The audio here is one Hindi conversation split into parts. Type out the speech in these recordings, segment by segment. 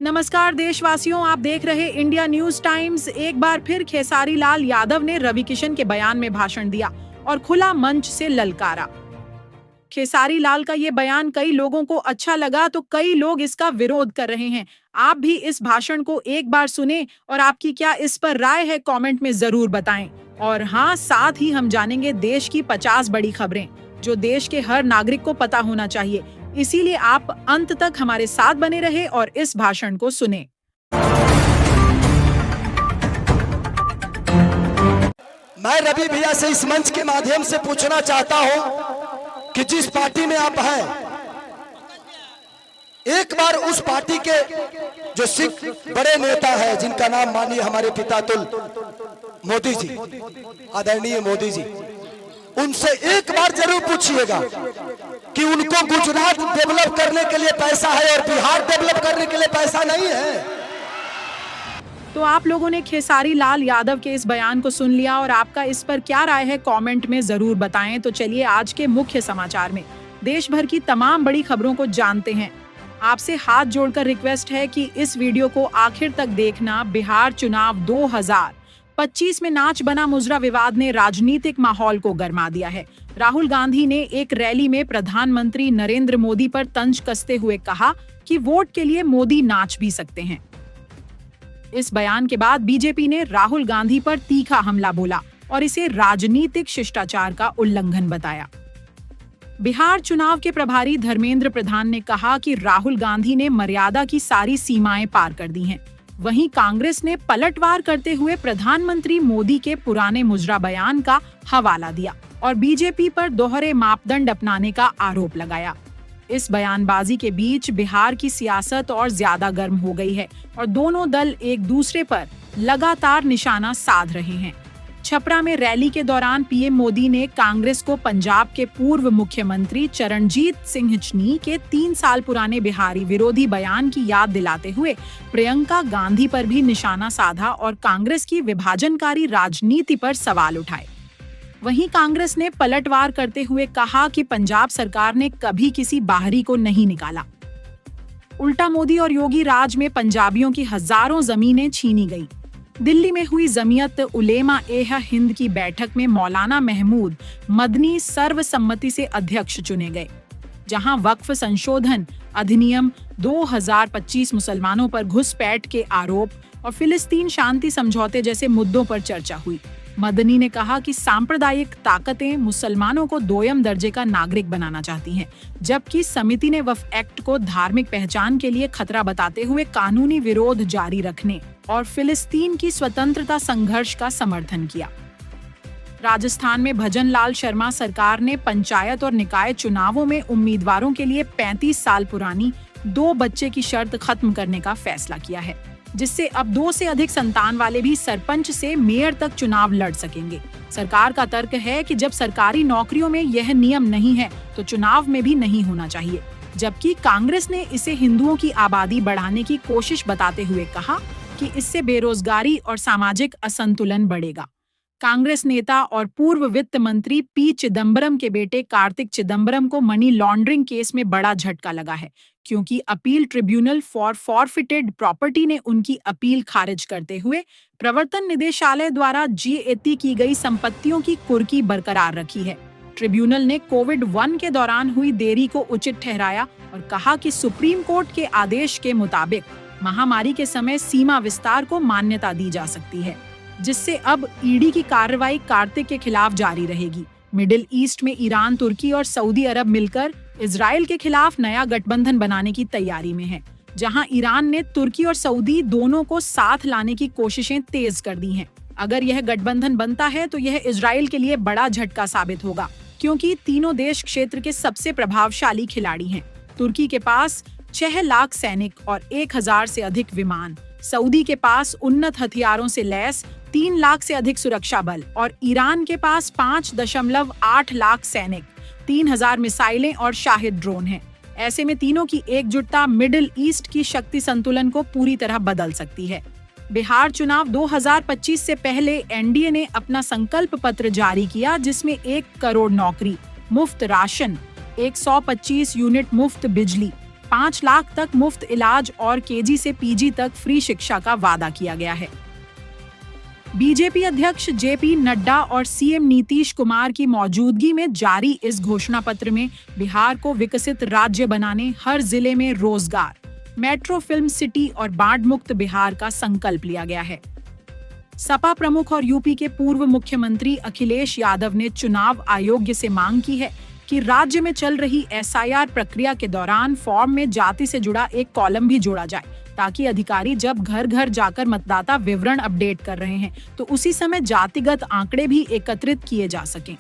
नमस्कार देशवासियों, आप देख रहे इंडिया न्यूज टाइम्स। एक बार फिर खेसारी लाल यादव ने रवि किशन के बयान में भाषण दिया और खुला मंच से ललकारा। खेसारी लाल का ये बयान कई लोगों को अच्छा लगा तो कई लोग इसका विरोध कर रहे हैं। आप भी इस भाषण को एक बार सुने और आपकी क्या इस पर राय है कमेंट में जरूर बताएं। और हाँ, साथ ही हम जानेंगे देश की 50 बड़ी खबरें जो देश के हर नागरिक को पता होना चाहिए। इसीलिए आप अंत तक हमारे साथ बने रहे और इस भाषण को सुने। मैं रवि भैया से इस मंच के माध्यम से पूछना चाहता हूं कि जिस पार्टी में आप हैं, एक बार उस पार्टी के जो सिख बड़े नेता है, जिनका नाम मानिए हमारे पितातुल मोदी जी, आदरणीय मोदी जी, उनसे एक बार जरूर पूछिएगा कि उनको गुजरात डेवलप करने के लिए पैसा है और बिहार डेवलप करने के लिए पैसा नहीं है। तो आप लोगों ने खेसारी लाल यादव के इस बयान को सुन लिया और आपका इस पर क्या राय है कमेंट में जरूर बताएं। तो चलिए आज के मुख्य समाचार में देश भर की तमाम बड़ी खबरों को जानते हैं। आपसे हाथ जोड़कर रिक्वेस्ट है कि इस वीडियो को आखिर तक देखना। बिहार चुनाव 2025 में नाच बना मुजरा विवाद ने राजनीतिक माहौल को गरमा दिया है। राहुल गांधी ने एक रैली में प्रधानमंत्री नरेंद्र मोदी पर तंज कसते हुए कहा कि वोट के लिए मोदी नाच भी सकते हैं। इस बयान के बाद बीजेपी ने राहुल गांधी पर तीखा हमला बोला और इसे राजनीतिक शिष्टाचार का उल्लंघन बताया। बिहार चुनाव के प्रभारी धर्मेंद्र प्रधान ने कहा कि राहुल गांधी ने मर्यादा की सारी सीमाएं पार कर दी हैं। वहीं कांग्रेस ने पलटवार करते हुए प्रधानमंत्री मोदी के पुराने मुजरा बयान का हवाला दिया और बीजेपी पर दोहरे मापदंड अपनाने का आरोप लगाया। इस बयानबाजी के बीच बिहार की सियासत और ज्यादा गर्म हो गई है और दोनों दल एक दूसरे पर लगातार निशाना साध रहे हैं। छपरा में रैली के दौरान पीएम मोदी ने कांग्रेस को पंजाब के पूर्व मुख्यमंत्री चरणजीत सिंह चन्नी के 3 साल पुराने बिहारी विरोधी बयान की याद दिलाते हुए प्रियंका गांधी पर भी निशाना साधा और कांग्रेस की विभाजनकारी राजनीति पर सवाल उठाए। वहीं कांग्रेस ने पलटवार करते हुए कहा कि पंजाब सरकार ने कभी किसी बाहरी को नहीं निकाला। उल्टा मोदी और योगी राज में पंजाबियों की हजारों जमीनें छीनी गई। दिल्ली में हुई जमीयत उलेमा ए हिंद की बैठक में मौलाना महमूद मदनी सर्वसम्मति से अध्यक्ष चुने गए, जहां वक्फ संशोधन अधिनियम 2025, मुसलमानों पर घुसपैठ के आरोप और फिलिस्तीन शांति समझौते जैसे मुद्दों पर चर्चा हुई। मदनी ने कहा कि सांप्रदायिक ताकतें मुसलमानों को दोयम दर्जे का नागरिक बनाना चाहती हैं, जबकि समिति ने वक्फ एक्ट को धार्मिक पहचान के लिए खतरा बताते हुए कानूनी विरोध जारी रखने और फिलिस्तीन की स्वतंत्रता संघर्ष का समर्थन किया। राजस्थान में भजन लाल शर्मा सरकार ने पंचायत और निकाय चुनावों में उम्मीदवारों के लिए 35 साल पुरानी 2 बच्चे की शर्त खत्म करने का फैसला किया है, जिससे अब 2 से अधिक संतान वाले भी सरपंच से मेयर तक चुनाव लड़ सकेंगे। सरकार का तर्क है कि जब सरकारी नौकरियों में यह नियम नहीं है तो चुनाव में भी नहीं होना चाहिए, जबकि कांग्रेस ने इसे हिंदुओं की आबादी बढ़ाने की कोशिश बताते हुए कहा कि इससे बेरोजगारी और सामाजिक असंतुलन बढ़ेगा। कांग्रेस नेता और पूर्व वित्त मंत्री पी चिदम्बरम के बेटे कार्तिक चिदम्बरम को मनी लॉन्ड्रिंग केस में बड़ा झटका लगा है, क्योंकि appeal tribunal for forfeited property ने उनकी अपील खारिज करते हुए प्रवर्तन निदेशालय द्वारा जीएती की गई संपत्तियों की कुर्की बरकरार रखी है। ट्रिब्यूनल ने कोविड-1 के दौरान हुई देरी को उचित ठहराया और कहा कि सुप्रीम कोर्ट के आदेश के मुताबिक महामारी के समय सीमा विस्तार को मान्यता दी जा सकती है, जिससे अब ईडी की कार्रवाई कार्तिक के खिलाफ जारी रहेगी। मिडिल ईस्ट में ईरान, तुर्की और सऊदी अरब मिलकर इजराइल के खिलाफ नया गठबंधन बनाने की तैयारी में है, जहां ईरान ने तुर्की और सऊदी दोनों को साथ लाने की कोशिशें तेज कर दी हैं। अगर यह गठबंधन बनता है तो यह इजराइल के लिए बड़ा झटका साबित होगा, क्योंकि तीनों देश क्षेत्र के सबसे प्रभावशाली खिलाड़ी हैं। तुर्की के पास 6 लाख सैनिक और 1000 से अधिक विमान, सऊदी के पास उन्नत हथियारों से लैस 3 लाख से अधिक सुरक्षा बल और ईरान के पास 5.8 लाख सैनिक, 3000 मिसाइलें और शाहिद ड्रोन हैं। ऐसे में तीनों की एकजुटता मिडिल ईस्ट की शक्ति संतुलन को पूरी तरह बदल सकती है। बिहार चुनाव 2025 से पहले एनडीए ने अपना संकल्प पत्र जारी किया, जिसमें 1 करोड़ नौकरी, मुफ्त राशन, 125 यूनिट मुफ्त बिजली, 5 लाख तक मुफ्त इलाज और केजी से पीजी तक फ्री शिक्षा का वादा किया गया है। बीजेपी अध्यक्ष जेपी नड्डा और सीएम नीतीश कुमार की मौजूदगी में जारी इस घोषणा पत्र में बिहार को विकसित राज्य बनाने, हर जिले में रोजगार, मेट्रो फिल्म सिटी और बाढ़ मुक्त बिहार का संकल्प लिया गया है। सपा प्रमुख और यूपी के पूर्व मुख्यमंत्री अखिलेश यादव ने चुनाव आयोग से मांग की है कि राज्य में चल रही एसआईआर प्रक्रिया के दौरान फॉर्म में जाति से जुड़ा एक कॉलम भी जोड़ा जाए, ताकि अधिकारी जब घर घर जाकर मतदाता विवरण अपडेट कर रहे हैं तो उसी समय जातिगत आंकड़े भी एकत्रित किए जा सकें।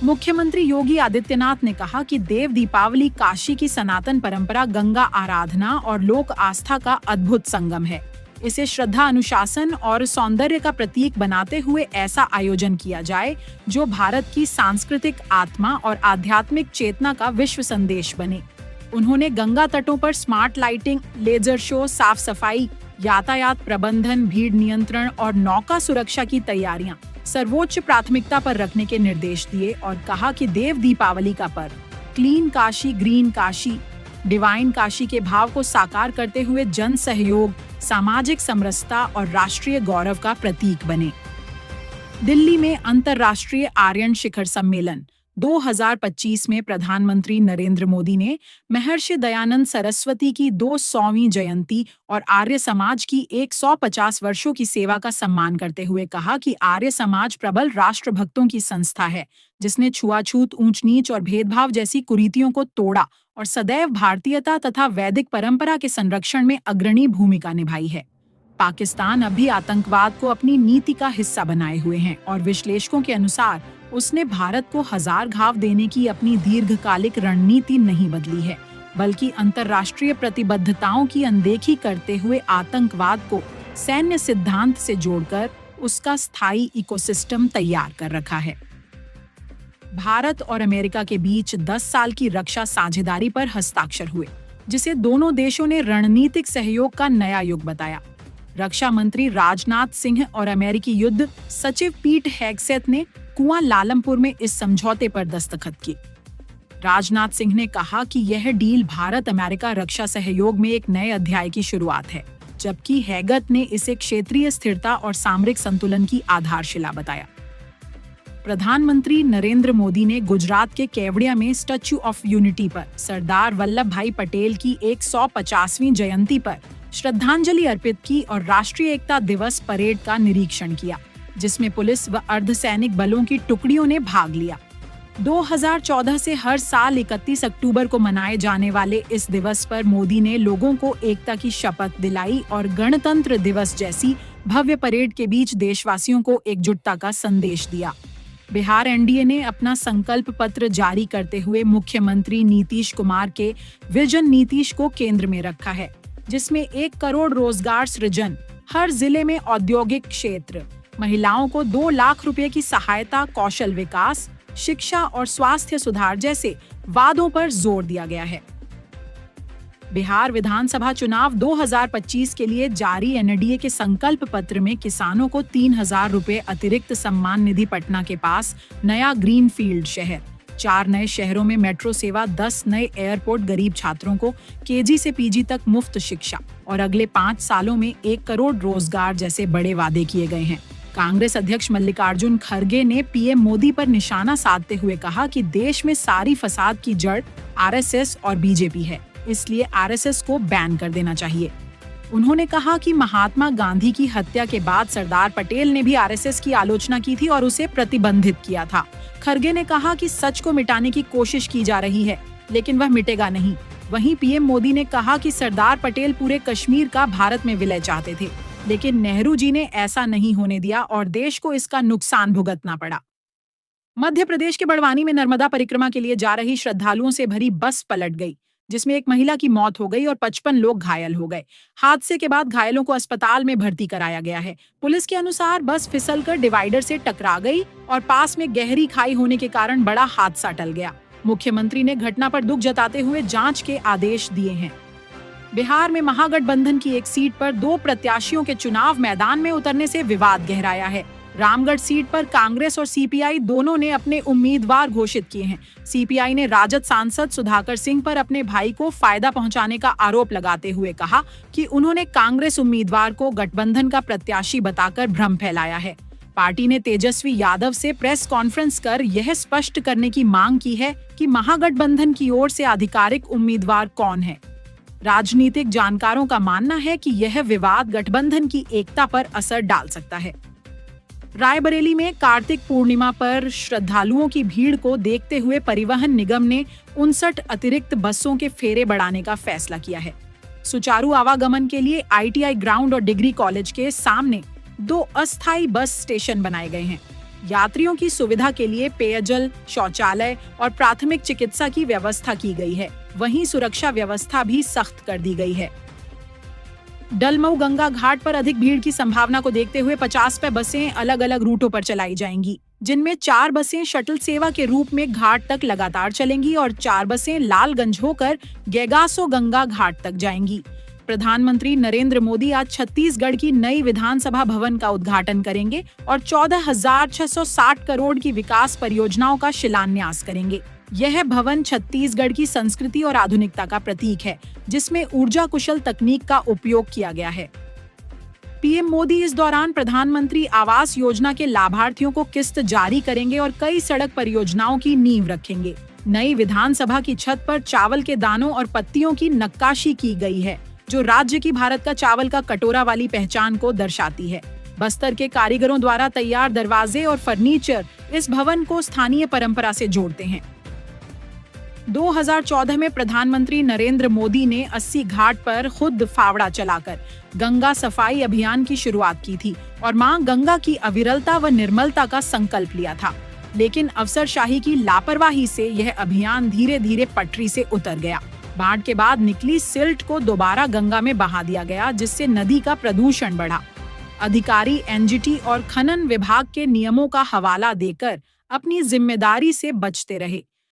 मुख्यमंत्री योगी आदित्यनाथ ने कहा कि देव दीपावली काशी की सनातन परंपरा गंगा आराधना और लोक आस्था का अद्भुत संगम है। इसे श्रद्धा, अनुशासन और सौंदर्य का प्रतीक बनाते हुए ऐसा आयोजन किया जाए जो भारत की सांस्कृतिक आत्मा और आध्यात्मिक चेतना का विश्व संदेश बने। उन्होंने गंगा तटों पर स्मार्ट लाइटिंग, लेजर शो, साफ सफाई, यातायात प्रबंधन, भीड़ नियंत्रण और नौका सुरक्षा की तैयारियां सर्वोच्च प्राथमिकता पर रखने के निर्देश दिए और कहा कि देव दीपावली का पर्व clean Kashi, green Kashi, divine Kashi के भाव को साकार करते हुए जन सहयोग, सामाजिक समरसता और राष्ट्रीय गौरव का प्रतीक बने। दिल्ली में अंतर्राष्ट्रीय आर्यन शिखर सम्मेलन 2025 में प्रधानमंत्री नरेंद्र मोदी ने महर्षि दयानंद सरस्वती की 200वीं जयंती और आर्य समाज की 150 वर्षों की सेवा का सम्मान करते हुए कहा कि आर्य समाज प्रबल राष्ट्रभक्तों की संस्था है, जिसने छुआछूत, ऊंच नीच और भेदभाव जैसी कुरीतियों को तोड़ा और सदैव भारतीयता तथा वैदिक परंपरा के संरक्षण में अग्रणी भूमिका निभाई है। पाकिस्तान अब भी आतंकवाद को अपनी नीति का हिस्सा बनाए हुए हैं और विश्लेषकों के अनुसार उसने भारत को हजार घाव देने की अपनी दीर्घकालिक रणनीति नहीं बदली है, बल्कि अंतर्राष्ट्रीय प्रतिबद्धताओं की अनदेखी करते हुए आतंकवाद को सैन्य सिद्धांत से जोड़कर उसका स्थायी इकोसिस्टम तैयार कर रखा है। भारत और अमेरिका के बीच 10 साल की रक्षा साझेदारी पर हस्ताक्षर हुए, जिसे दोनों देशों ने रणनीतिक सहयोग का नया युग बताया। रक्षा मंत्री राजनाथ सिंह और अमेरिकी युद्ध सचिव पीट हेगसेथ ने कुआं लालमपुर में इस समझौते पर दस्तखत किए। राजनाथ सिंह ने कहा कि यह डील भारत अमेरिका रक्षा सहयोग में एक नए अध्याय की शुरुआत है, जबकि हेगत ने इसे क्षेत्रीय स्थिरता और सामरिक संतुलन की आधारशिला बताया। प्रधानमंत्री नरेंद्र मोदी ने गुजरात के केवड़िया में स्टैच्यू ऑफ यूनिटी पर सरदार वल्लभ भाई पटेल की 150वीं जयंती पर श्रद्धांजलि अर्पित की और राष्ट्रीय एकता दिवस परेड का निरीक्षण किया, जिसमें पुलिस व अर्धसैनिक बलों की टुकड़ियों ने भाग लिया। 2014 से हर साल 31 अक्टूबर को मनाए जाने वाले इस दिवस पर मोदी ने लोगों को एकता की शपथ दिलाई और गणतंत्र दिवस जैसी भव्य परेड के बीच देशवासियों को एकजुटता का संदेश दिया। बिहार एनडीए ने अपना संकल्प पत्र जारी करते हुए मुख्यमंत्री नीतीश कुमार के विजन नीतीश को केंद्र में रखा है, जिसमें 1 करोड़ रोजगार सृजन, हर जिले में औद्योगिक क्षेत्र, महिलाओं को 2 लाख रुपए की सहायता, कौशल विकास, शिक्षा और स्वास्थ्य सुधार जैसे वादों पर जोर दिया गया है। बिहार विधानसभा चुनाव 2025 के लिए जारी एनडीए के संकल्प पत्र में किसानों को 3,000 रुपए अतिरिक्त सम्मान निधि, पटना के पास नया ग्रीनफील्ड शहर, 4 नए शहरों में मेट्रो सेवा, 10 नए एयरपोर्ट, गरीब छात्रों को केजी से पीजी तक मुफ्त शिक्षा और अगले 5 सालों में 1 करोड़ रोजगार जैसे बड़े वादे किए गए हैं। कांग्रेस अध्यक्ष मल्लिकार्जुन खड़गे ने पीएम मोदी पर निशाना साधते हुए कहा कि देश में सारी फसाद की जड़ आरएसएस और बीजेपी है, इसलिए आरएसएस को बैन कर देना चाहिए। उन्होंने कहा कि महात्मा गांधी की हत्या के बाद सरदार पटेल ने भी आरएसएस की आलोचना की थी और उसे प्रतिबंधित किया था। खड़गे ने कहा कि सच को मिटाने की कोशिश की जा रही है, लेकिन वह मिटेगा नहीं। वहीं पीएम मोदी ने कहा कि सरदार पटेल पूरे कश्मीर का भारत में विलय चाहते थे, लेकिन नेहरू जी ने ऐसा नहीं होने दिया और देश को इसका नुकसान भुगतना पड़ा। मध्य प्रदेश के बड़वानी में नर्मदा परिक्रमा के लिए जा रही श्रद्धालुओं से भरी बस पलट गई, जिसमें एक महिला की मौत हो गई और 55 लोग घायल हो गए। हादसे के बाद घायलों को अस्पताल में भर्ती कराया गया है। पुलिस के अनुसार बस फिसलकर डिवाइडर से टकरा गई और पास में गहरी खाई होने के कारण बड़ा हादसा टल गया। मुख्यमंत्री ने घटना पर दुख जताते हुए जांच के आदेश दिए हैं। बिहार में महागठबंधन की एक सीट पर 2 प्रत्याशियों के चुनाव मैदान में उतरने से विवाद गहराया है। रामगढ़ सीट पर कांग्रेस और सीपीआई दोनों ने अपने उम्मीदवार घोषित किए हैं। सीपीआई ने राजद सांसद सुधाकर सिंह पर अपने भाई को फायदा पहुंचाने का आरोप लगाते हुए कहा कि उन्होंने कांग्रेस उम्मीदवार को गठबंधन का प्रत्याशी बताकर भ्रम फैलाया है। पार्टी ने तेजस्वी यादव से प्रेस कॉन्फ्रेंस कर यह स्पष्ट करने की मांग की है कि महागठबंधन की ओर से आधिकारिक उम्मीदवार कौन है। राजनीतिक जानकारों का मानना है कि यह विवाद गठबंधन की एकता पर असर डाल सकता है। रायबरेली में कार्तिक पूर्णिमा पर श्रद्धालुओं की भीड़ को देखते हुए परिवहन निगम ने 59 अतिरिक्त बसों के फेरे बढ़ाने का फैसला किया है। सुचारू आवागमन के लिए आईटीआई ग्राउंड और डिग्री कॉलेज के सामने 2 अस्थायी बस स्टेशन बनाए गए हैं। यात्रियों की सुविधा के लिए पेयजल, शौचालय और प्राथमिक चिकित्सा की व्यवस्था की गई है। वहीं सुरक्षा व्यवस्था भी सख्त कर दी गई है। डलमऊ गंगा घाट पर अधिक भीड़ की संभावना को देखते हुए 50 बसें अलग अलग रूटों पर चलाई जाएंगी, जिनमें 4 बसें शटल सेवा के रूप में घाट तक लगातार चलेंगी और 4 बसें लालगंज होकर गेगासो गंगा घाट तक जाएंगी। प्रधानमंत्री नरेंद्र मोदी आज छत्तीसगढ़ की नई विधानसभा भवन का उद्घाटन करेंगे और 14,660 करोड़ की विकास परियोजनाओं का शिलान्यास करेंगे। यह भवन छत्तीसगढ़ की संस्कृति और आधुनिकता का प्रतीक है, जिसमें ऊर्जा कुशल तकनीक का उपयोग किया गया है। पीएम मोदी इस दौरान प्रधानमंत्री आवास योजना के लाभार्थियों को किस्त जारी करेंगे और कई सड़क परियोजनाओं की नींव रखेंगे। नई विधानसभा की छत पर चावल के दानों और पत्तियों की नक्काशी की गई है, जो राज्य की भारत का चावल का कटोरा वाली पहचान को दर्शाती है। बस्तर के कारीगरों द्वारा तैयार दरवाजे और फर्नीचर इस भवन को स्थानीय परंपरा से जोड़ते हैं। 2014 में प्रधानमंत्री नरेंद्र मोदी ने 80 घाट पर खुद फावड़ा चलाकर गंगा सफाई अभियान की शुरुआत की थी और मां गंगा की अविरलता व निर्मलता का संकल्प लिया था। लेकिन अफसरशाही की लापरवाही से यह अभियान धीरे धीरे पटरी से उतर गया। बाढ़ के बाद निकली सिल्ट को दोबारा गंगा में बहा दिया गया, जिससे नदी का प्रदूषण बढ़ा। अधिकारी एनजीटी और खनन विभाग के नियमों का हवाला देकर अपनी जिम्मेदारी से बचते रहे।